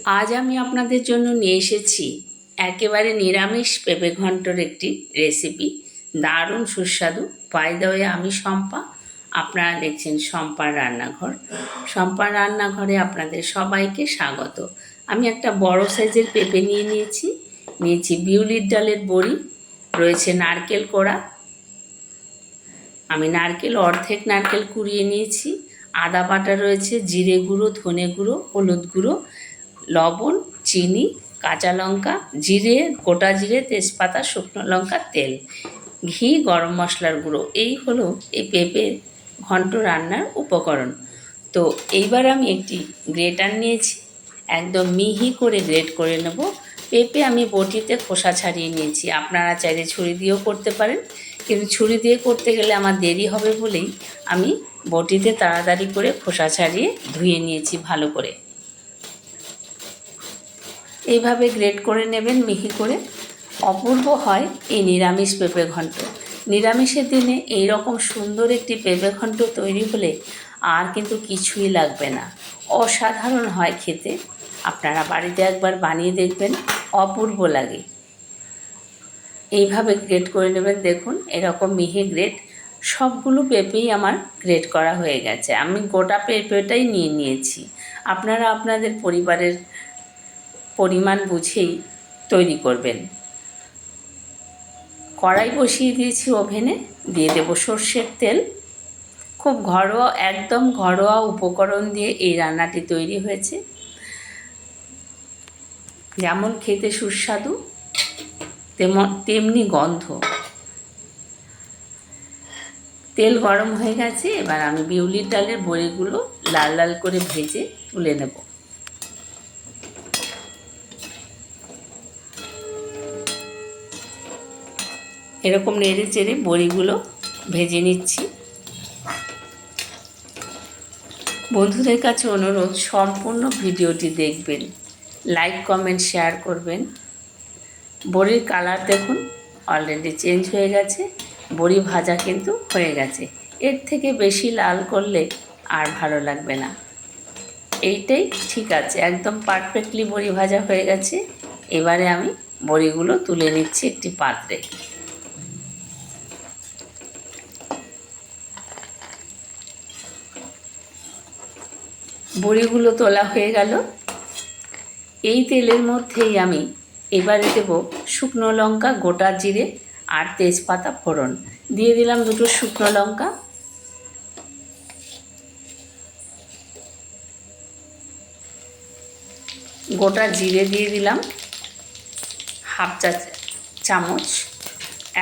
আজ আমি আপনাদের জন্য নিয়ে এসেছি একেবারে নিরামিষ পেঁপে ঘন্টর একটি রেসিপি। দারুণ সুস্বাদু। বাই দ্য ওয়ে, আমি শম্পা, আপনারা দেখছেন শম্পার রান্নাঘর। শম্পার রান্নাঘরে আপনাদের সবাইকে স্বাগত। আমি একটা বড় সাইজের পেঁপে নিয়েছি বিউলির ডালের বড়ি, রয়েছে নারকেল কোড়া, আমি অর্ধেক নারকেল কুড়িয়ে নিয়েছি, আদা বাটা রয়েছে, জিরে গুঁড়ো, ধনে গুঁড়ো, হলুদ গুঁড়ো, লবণ, চিনি, কাঁচা লঙ্কা, জিরে, গোটা জিরে, তেজপাতা, শুকনো লঙ্কা, তেল, ঘি, গরম মশলার গুঁড়ো। এই হলো এই পেঁপে ঘন্ট রান্নার উপকরণ। তো এইবার আমি একটি গ্রেটার নিয়েছি, একদম মিহি করে গ্রেট করে নেব। পেঁপে আমি বটিতে খোসা ছাড়িয়ে নিয়েছি, আপনারা চাইলে ছুরি দিয়েও করতে পারেন, কিন্তু ছুরি দিয়ে করতে গেলে আমার দেরি হবে বলেই আমি বটিতে তাড়াতাড়ি করে খোসা ছাড়িয়ে ধুয়ে নিয়েছি ভালো করে। এইভাবে গ্রেট করে নেবেন মিহি করে। অপূর্ব হয় এই নিরামিষ পেঁপে ঘন্ট। নিরামিষের দিনে এই রকম সুন্দর একটি পেঁপে ঘন্ট তৈরি হলে আর কিন্তু কিছুই লাগবে না। অসাধারণ হয় খেতে। আপনারা বাড়িতে একবার বানিয়ে দেখবেন, অপূর্ব লাগে। এইভাবে গ্রেট করে নেবেন। দেখুন এরকম মিহি গ্রেট। সবগুলো পেঁপেই আমার গ্রেট করা হয়ে গেছে। আমি গোটা পেঁপেটাই নিয়েছি। আপনারা আপনাদের পরিবারের পরিমাণ বুঝেই তৈরি করবেন। কড়াই বসিয়ে দিয়েছি ওভেনে, দিয়ে দেব সর্ষের তেল। খুব ঘরোয়া, একদম ঘরোয়া উপকরণ দিয়ে এই রান্নাটি তৈরি হয়েছে। যেমন খেতে সুস্বাদু তেমনি গন্ধ। তেল গরম হয়ে গেছে, এবার আমি বিউলির ডালের বড়িগুলো লাল লাল করে ভেজে তুলে নেব। এরকম নেড়ে চেড়ে বড়িগুলো ভেজে নিচ্ছি। বন্ধুদের কাছে অনুরোধ, সম্পূর্ণ ভিডিওটি দেখবেন, লাইক কমেন্ট শেয়ার করবেন। বড়ির কালার দেখুন অলরেডি চেঞ্জ হয়ে গেছে, বড়ি ভাজা কিন্তু হয়ে গেছে। এর থেকে বেশি লাল করলে আর ভালো লাগবে না। এইটাই ঠিক আছে, একদম পারফেক্টলি বড়ি ভাজা হয়ে গেছে। এবারে আমি বড়িগুলো তুলে নিচ্ছি একটি পাত্রে। বড়িগুলো তোলা হয়ে গেল। এই তেলের মধ্যেই আমি এবারে দেব শুকনো লঙ্কা, গোটা জিরে আর তেজপাতা ফোড়ন। দিয়ে দিলাম দুটো শুকনো লঙ্কা, গোটা জিরে দিয়ে দিলাম হাফ চা চামচ,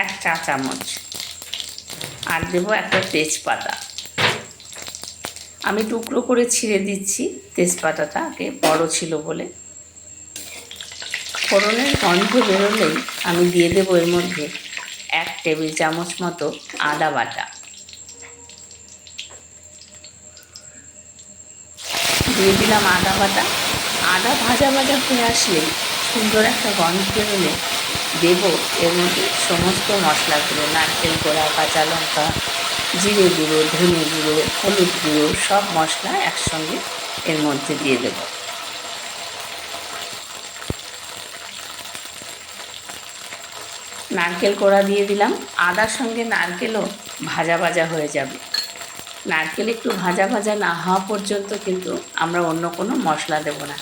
1 চা চামচ, আর দেবো একটা তেজপাতা। আমি টুকরো করে ছিঁড়ে দিচ্ছি, তেজপাতাটা আগে বড় ছিল বলে। ফোড়নের গন্ধ বেরোলেই আমি দিয়ে দেবো এর মধ্যে 1 টেবিল চামচ মতো আদা বাটা। দিয়ে দিলাম আদা বাটা। আদা ভাজা ভাজা হয়ে আসলে, সুন্দর একটা গন্ধ বেরোলে দেব এর মধ্যে সমস্ত মশলাগুলো, নারকেল কোড়া, কাঁচা লঙ্কা, জিরে গুঁড়ো, ধনে গুঁড়ো, হলুদ গুঁড়ো, সব মশলা একসঙ্গে এর মধ্যে দিয়ে দেব। নারকেল কোড়া দিয়ে দিলাম। আদার সঙ্গে নারকেলও ভাজা ভাজা হয়ে যাবে। নারকেল একটু ভাজা ভাজা না হওয়া পর্যন্ত কিন্তু আমরা অন্য কোনো মশলা দেব না।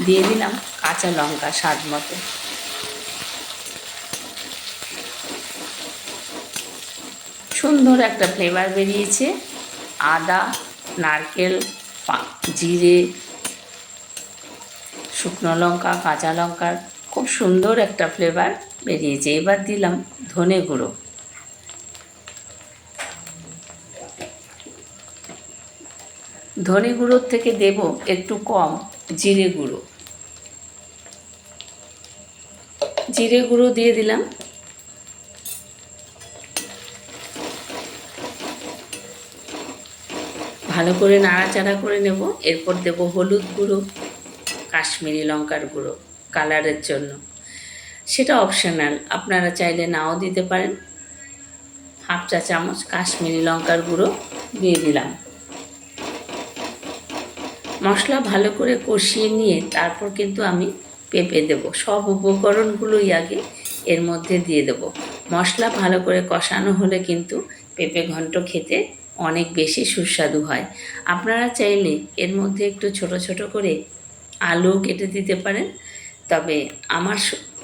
দিয়ে দিলাম কাঁচা লঙ্কা স্বাদ মতো। সুন্দর একটা ফ্লেভার বেরিয়েছে। আদা, নারকেল, জিরে, শুকনো লঙ্কা, কাঁচা লঙ্কার খুব সুন্দর একটা ফ্লেভার বেরিয়েছে। এবার দিলাম ধনে গুঁড়ো। ধনে গুঁড়োর থেকে দেব একটু কম জিরে গুঁড়ো। জিরে গুঁড়ো দিয়ে দিলাম। ভালো করে নাড়াচাড়া করে নেব। এরপর দেব হলুদ গুঁড়ো, কাশ্মীরি লঙ্কার গুঁড়ো কালারের জন্য। সেটা অপশনাল, আপনারা চাইলে নাও দিতে পারেন। হাফ চা চামচ কাশ্মীরি লঙ্কার গুঁড়ো দিয়ে দিলাম। মশলা ভালো করে কষিয়ে নিয়ে তারপর কিন্তু আমি পেঁপে দেবো। সব উপকরণগুলোই আগে এর মধ্যে দিয়ে দেবো। মশলা ভালো করে কষানো হলে কিন্তু পেঁপে ঘন্ট খেতে অনেক বেশি সুস্বাদু হয়। আপনারা চাইলে এর মধ্যে একটু ছোট ছোট করে আলু কেটে দিতে পারেন, তবে আমার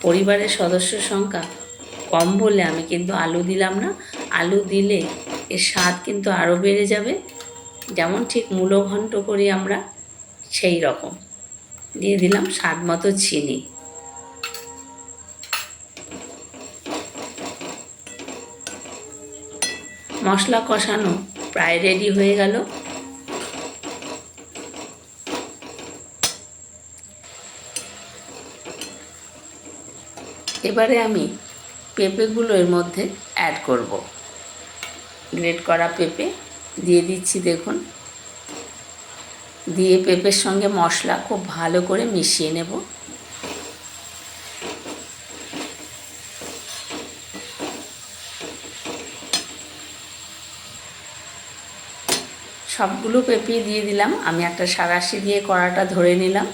পরিবারের সদস্য সংখ্যা কম বলে আমি কিন্তু আলু দিলাম না। আলু দিলে এর স্বাদ কিন্তু আরও বেড়ে যাবে, যেমন ঠিক মূলো ঘন্ট করি আমরা সেই রকম। দিয়ে দিলাম স্বাদ মতো চিনি। মশলা কষানো প্রায় রেডি হয়ে গেল। এবারে আমি পেঁপেগুলো এর মধ্যে অ্যাড করব। গ্রেট করা পেঁপে দিয়ে দিচ্ছি, দেখুন। দিয়ে পেঁপের সঙ্গে মশলা খুব ভালো করে মিশিয়ে নেব। সবগুলো পেঁপে দিয়ে দিলাম। আমি একটা সাঁড়াশি দিয়ে কড়াটা ধরে নিলাম।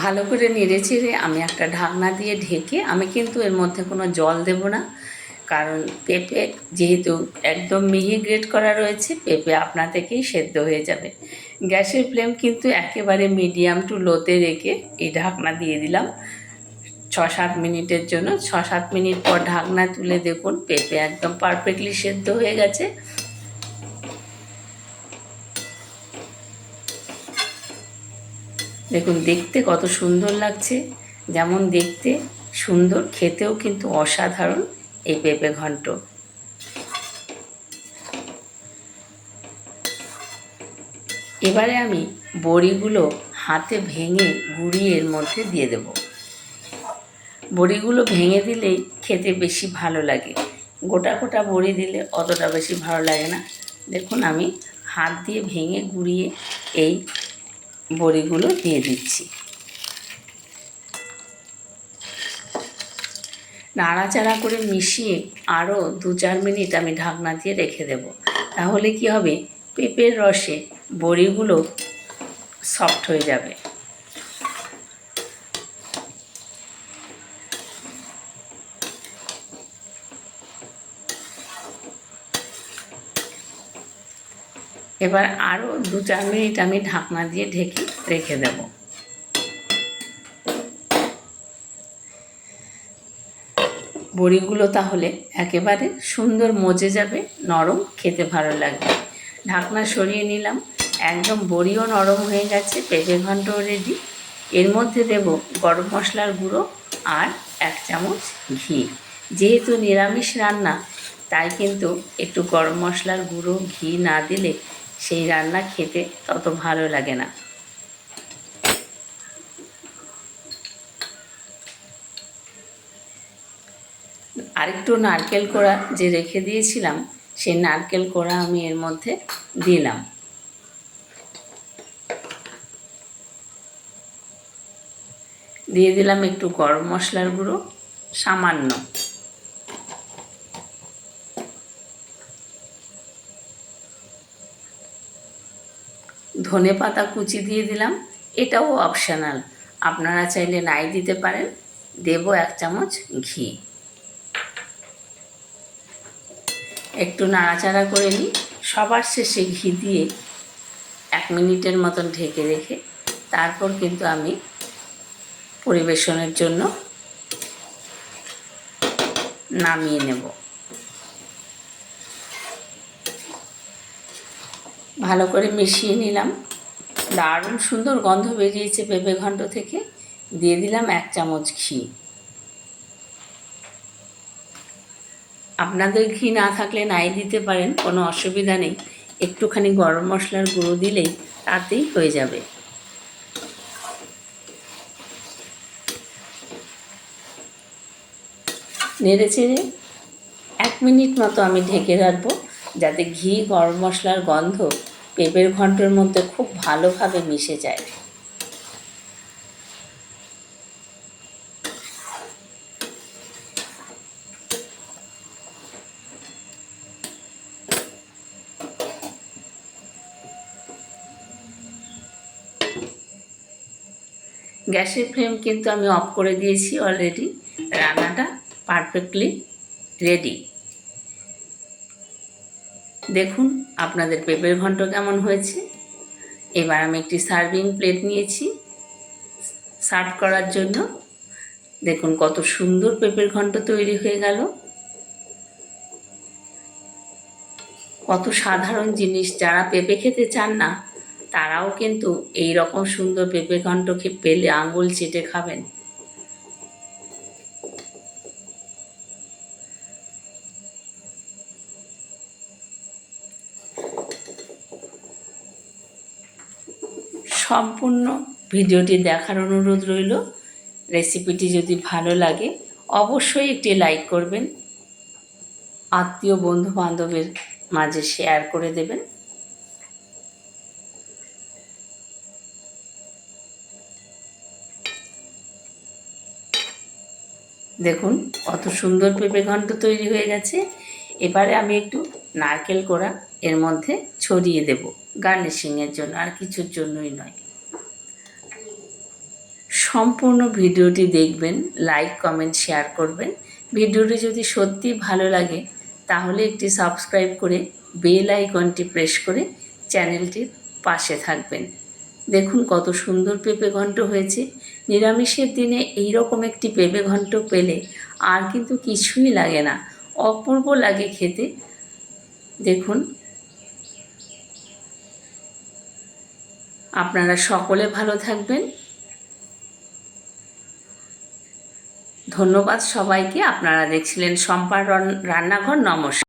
ভালো করে নেড়ে চেড়ে আমি একটা ঢাকনা দিয়ে ঢেকে, আমি কিন্তু এর মধ্যে কোনো জল দেব না, কারণ পেঁপে যেহেতু একদম মিহি গ্রেট করা রয়েছে, পেঁপে আপনা থেকেই সেদ্ধ হয়ে যাবে। গ্যাসের ফ্লেম কিন্তু একেবারে মিডিয়াম টু লোতে রেখে এই ঢাকনা দিয়ে দিলাম 6-7 মিনিটের জন্য। 6-7 মিনিট পর ঢাকনা তুলে দেখুন পেঁপে একদম পারফেক্টলি সেদ্ধ হয়ে গেছে। দেখুন দেখতে কত সুন্দর লাগছে, যেমন দেখতে সুন্দর খেতেও কিন্তু অসাধারণ এই পেঁপে ঘন্ট। এবারে আমি বড়িগুলো হাতে ভেঙে গুঁড়িয়ে এর মধ্যে দিয়ে দেব। বড়িগুলো ভেঙে দিলেই খেতে বেশি ভালো লাগে, গোটা গোটা বড়ি দিলে অতটা বেশি ভালো লাগে না। দেখুন আমি হাত দিয়ে ভেঙে গুঁড়িয়ে এই বড়িগুলো দিয়ে দিচ্ছি। নাড়াচাড়া করে মিশিয়ে আরও 2-4 মিনিট আমি ঢাকনা দিয়ে রেখে দেব। তাহলে কি হবে, পেঁপের রসে বড়িগুলো সফট হয়ে যাবে। এবার আরও 2-4 মিনিট আমি ঢাকনা দিয়ে ঢেকে রেখে দেব। বড়িগুলো তাহলে একেবারে সুন্দর মজে যাবে, নরম, খেতে ভালো লাগবে। ঢাকনা সরিয়ে নিলাম, একদম বড়িও নরম হয়ে গেছে, পেঁপে ঘন্টও রেডি। এর মধ্যে দেব গরম মশলার গুঁড়ো আর 1 চামচ ঘি। যেহেতু নিরামিষ রান্না, তাই কিন্তু একটু গরম মশলার গুঁড়ো ঘি না দিলে সেই রান্না খেতে তত ভালো লাগে না। আরেকটু নারকেল কোড়া যে রেখে দিয়েছিলাম, সেই নারকেল কোড়া আমি এর মধ্যে দিলাম। দিয়ে দিলাম একটু গরম মশলার গুঁড়ো সামান্য। ধনে পাতা কুচি দিয়ে দিলাম, এটাও অপশনাল, আপনারা চাইলে নাই দিতে পারেন। দেব 1 চামচ ঘি। একটু নাড়াচাড়া করে নিই। সবার শেষে ঘি দিয়ে 1 মিনিটের মতন ঢেকে রেখে তারপর কিন্তু আমি পরিবেশনের জন্য নামিয়ে নেব। ভালো করে মিশিয়ে নিলাম, দারুণ সুন্দর গন্ধ বেরিয়েছে পেঁপে ঘন্ট থেকে। দিয়ে দিলাম 1 চামচ ঘি। আপনাদের ঘি না থাকলে নাই দিতে পারেন, কোনো অসুবিধা নেই। একটুখানি গরম মশলার গুঁড়ো দিলেই তাতেই হয়ে যাবে। নেড়ে চেড়ে 1 মিনিট মতো আমি ঢেকে রাখবো, যাতে ঘি গরম মশলার গন্ধ পেঁপের ঘন্টের মধ্যে খুব ভালোভাবে মিশে যায়। গ্যাসের ফ্লেম কিন্তু আমি অফ করে দিয়েছি অলরেডি। রান্নাটা পারফেক্টলি রেডি। দেখুন আপনাদের পেঁপের ঘন্ট কেমন হয়েছে। এবার আমি একটি সার্ভিং প্লেট নিয়েছি সার্ভ করার জন্য। দেখুন কত সুন্দর পেঁপের ঘন্ট তৈরি হয়ে গেল। কত সাধারণ জিনিস, যারা পেঁপে খেতে চান না তারাও কিন্তু এই রকম সুন্দর পেঁপে ঘন্ট পেলে আঙুল চেটে খাবেন। সম্পূর্ণ ভিডিওটি দেখার অনুরোধ রইল। রেসিপিটি যদি ভালো লাগে অবশ্যই একটি লাইক করবেন, আত্মীয় বন্ধু বান্ধবের মাঝে শেয়ার করে দেবেন। দেখুন কত সুন্দর পেঁপে ঘন্ট তৈরি হয়ে গেছে। এবারে আমি একটু নারকেল কোড়া এর মধ্যে ছড়িয়ে দেব গার্নিশিংয়ের জন্য, আর কিছুর জন্যই নয়। সম্পূর্ণ ভিডিওটি দেখবেন, লাইক কমেন্ট শেয়ার করবেন। ভিডিওটি যদি সত্যি ভালো লাগে তাহলে একটি সাবস্ক্রাইব করে বেল আইকনটি প্রেস করে চ্যানেলটির পাশে থাকবেন। দেখুন কত সুন্দর পেঁপে ঘন্ট হয়েছে। নিরামিষের দিনে এই রকম একটি পেঁপে ঘন্ট পেলে আর কিন্তু কিছুই লাগে না, অপূর্ব লাগে খেতে। দেখুন আপনারা সকলে ভালো থাকবেন। ধন্যবাদ সবাইকে। আপনারা দেখছিলেন শম্পার রান্নাঘর। নমস্কার।